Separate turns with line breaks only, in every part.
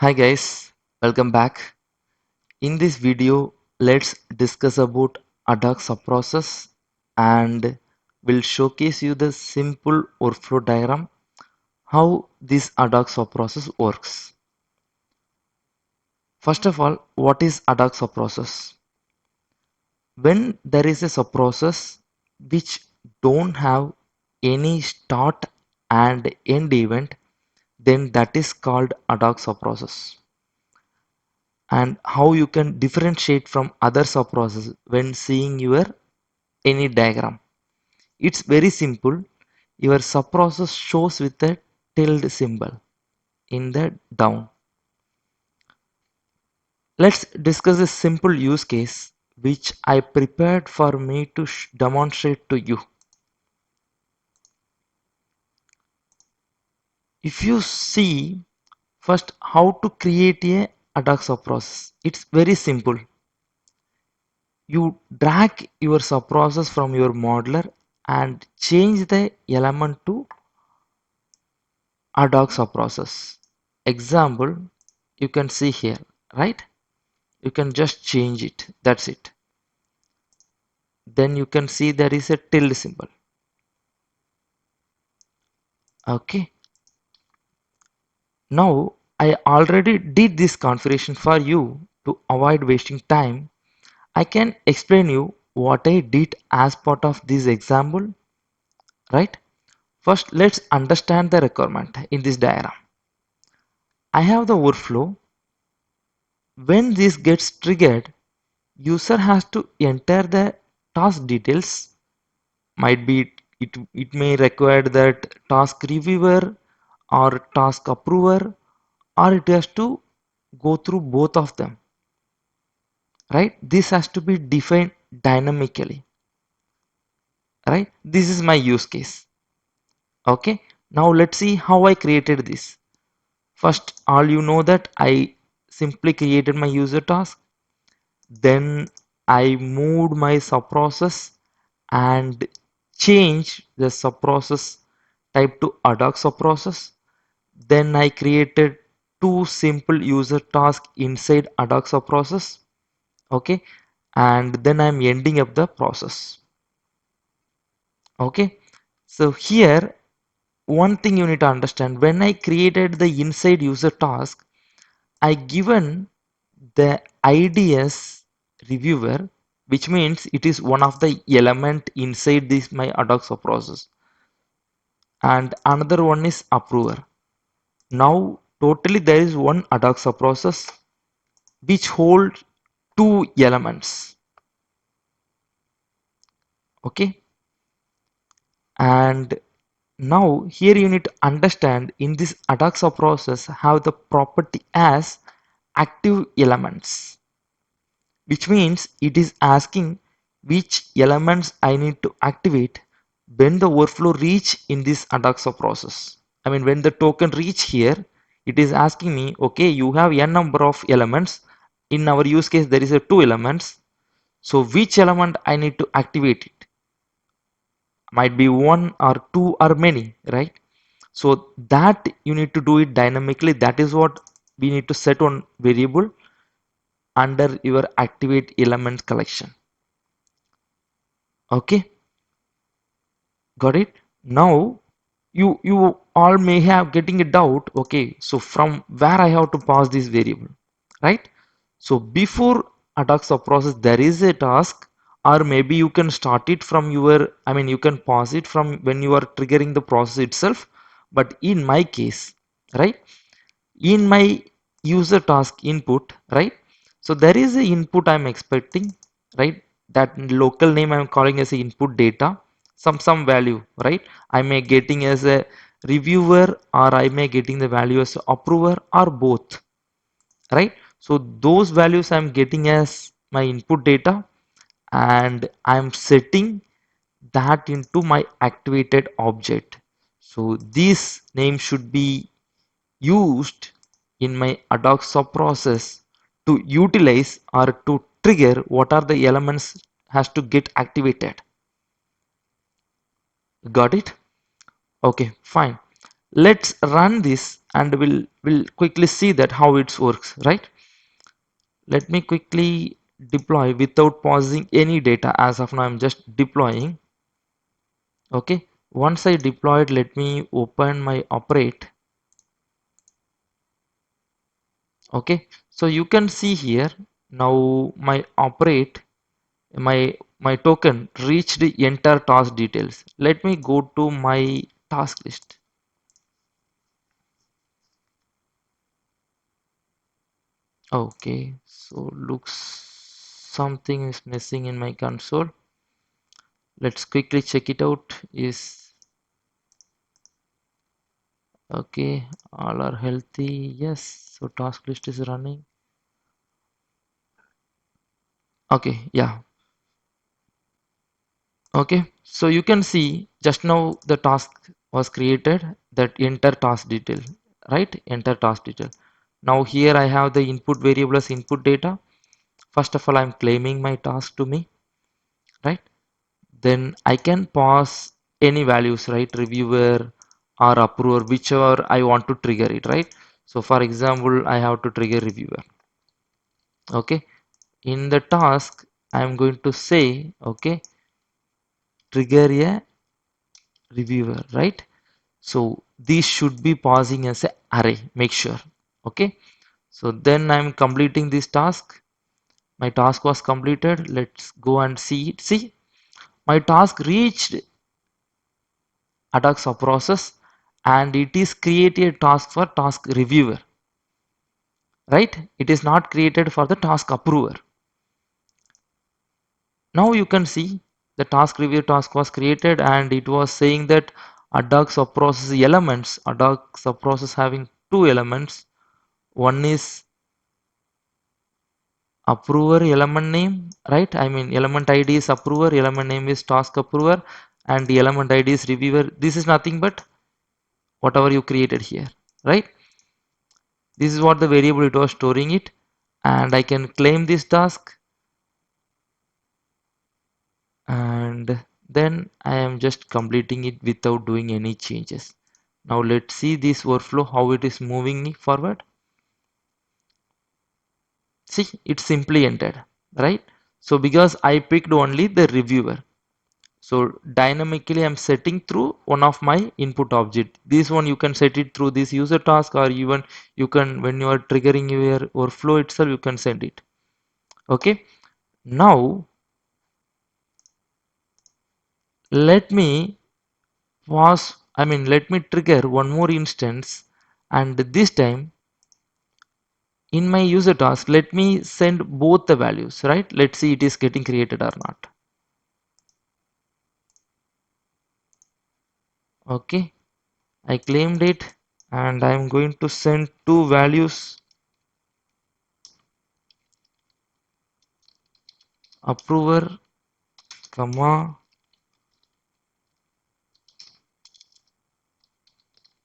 Hi guys, welcome back. In this video, let's discuss about Adhoc subprocess and will showcase you the simple workflow diagram how this Adhoc subprocess works. First of all, what is Adhoc subprocess? When there is a subprocess which don't have any start and end event, then that is called Adhoc subprocess. And how you can differentiate from other subprocesses when seeing your any diagram. It's very simple. Your subprocess shows with a tilde symbol in the down. Let's discuss a simple use case which I prepared for me to demonstrate to you. If you see first how to create a Adhoc subprocess, it's very simple. You drag your subprocess from your modeler and change the element to Adhoc subprocess. Example, you can see here, right? You can just change it. That's it. Then you can see there is a tilde symbol. Okay. Now I already did this configuration for you to avoid wasting time. I can explain you what I did as part of this example, right? First, let's understand the requirement in this diagram. I have the workflow. When this gets triggered, user has to enter the task details. Might be it may require that task reviewer or task approver, or it has to go through both of them, right? This has to be defined dynamically, right? This is my use case. Okay, now let's see how I created this. First, all you know that I simply created my user task. Then I moved my subprocess and changed the subprocess type to Adhoc subprocess. Then I created two simple user tasks inside Adhoc subprocess. Okay, and then I'm ending up the process. Okay, so here one thing you need to understand, when I created the inside user task, I given the IDS reviewer, which means it is one of the element inside this my Adhoc subprocess, and another one is approver. Now totally there is one Adhoc subprocess which holds two elements. Okay, and now here you need to understand in this Adhoc subprocess have the property as active elements, which means it is asking which elements I need to activate when the overflow reach in this Adhoc subprocess. I mean, when the token reach here, it is asking me, okay, you have n number of elements. In our use case, there is a two elements. So which element I need to activate it? Might be one or two or many, right? So that you need to do it dynamically. That is what we need to set on variable under your activate element collection. Okay, got it. Now you all may have getting a doubt. Okay, so from where I have to pass this variable, right? So before Adhoc subprocess there is a task, or maybe you can start it from your, I mean you can pause it from when you are triggering the process itself. But in my case, right, in my user task input, right, so there is a input I'm expecting, right? That local name I'm calling as a input data, some value, right? I may getting as a reviewer, or I may getting the value as approver, or both, right? So those values I'm getting as my input data, and I'm setting that into my activated object. So this name should be used in my Adhoc subprocess to utilize or to trigger what are the elements has to get activated. Got it? Okay, fine. Let's run this and we'll quickly see that how it works, right? Let me quickly deploy without pausing any data. As of now, I'm just deploying. Okay, once I deployed, let me open my operate. Okay, so you can see here now my operate, my token reached the enter task details. Let me go to my task list. Okay, so looks something is missing in my console. Let's quickly check it out. Is okay, all are healthy. Yes, so task list is running. Okay, yeah. Okay, so you can see just now the task was created, that enter task detail, right? Enter task detail. Now here I have the input variable as input data. First of all, I'm claiming my task to me, right? Then I can pass any values, right? Reviewer or approver, whichever I want to trigger it, right? So for example, I have to trigger reviewer. Okay, in the task, I'm going to say, okay, trigger a reviewer, right? So these should be passing as a array, make sure. Okay, so then I'm completing this task. My task was completed. Let's go and see it. See, my task reached Adhoc subprocess and it is created a task for task reviewer, right? It is not created for the task approver. Now you can see the task review task was created and it was saying that Adhoc subprocess elements, Adhoc subprocess having two elements. One is approver element name, right? I mean element id is approver, element name is task approver, and the element id is reviewer. This is nothing but whatever you created here, right? This is what the variable it was storing it, and I can claim this task, and then I am just completing it without doing any changes. Now let's see this workflow how it is moving forward. See, it's simply entered, right? So because I picked only the reviewer, so dynamically I'm setting through one of my input object. This one you can set it through this user task, or even you can, when you are triggering your workflow itself, you can send it. Okay, now let me pause, I mean let me trigger one more instance, and this time in my user task let me send both the values, right? Let's see it is getting created or not. Okay, I claimed it and I'm going to send two values, approver comma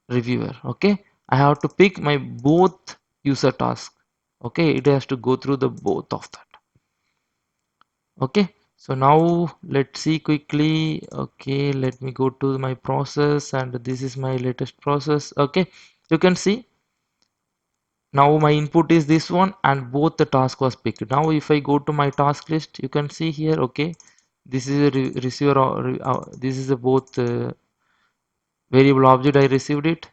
reviewer. Okay, I have to pick my both user task. Okay, it has to go through the both of that. Okay, so now let's see quickly. Okay, let me go to my process, and this is my latest process. Okay, you can see now my input is this one and both the task was picked. Now if I go to my task list, you can see here, okay, this is a receiver, this is a both variable object. I received it,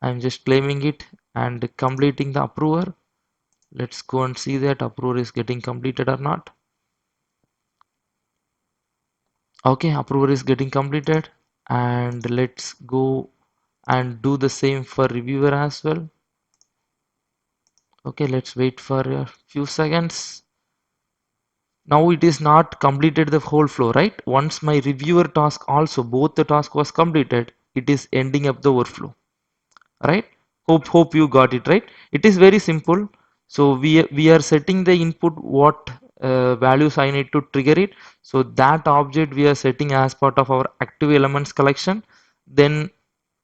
I'm just claiming it and completing the approver. Let's go and see that approver is getting completed or not. Okay, approver is getting completed, and let's go and do the same for reviewer as well. Okay, let's wait for a few seconds. Now it is not completed the whole flow, right? Once my reviewer task also, both the task was completed, it is ending up the workflow, right? Hope you got it, right? It is very simple. So we are setting the input what values I need to trigger it. So that object we are setting as part of our active elements collection. Then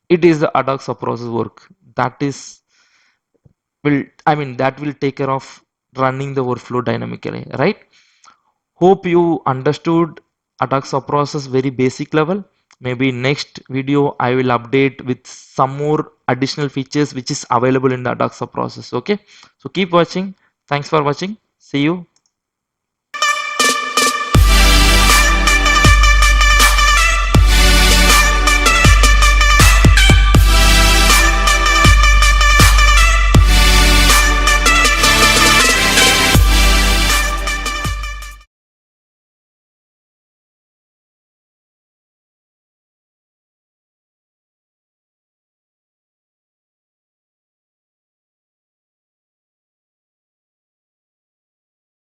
it is the Adhoc subprocess work that is will, I mean that will take care of running the workflow dynamically, right? Hope you understood Adhoc subprocess very basic level. Maybe next video I will update with some more additional features which is available in the Adhoc process. Okay, so keep watching. Thanks for watching. See you.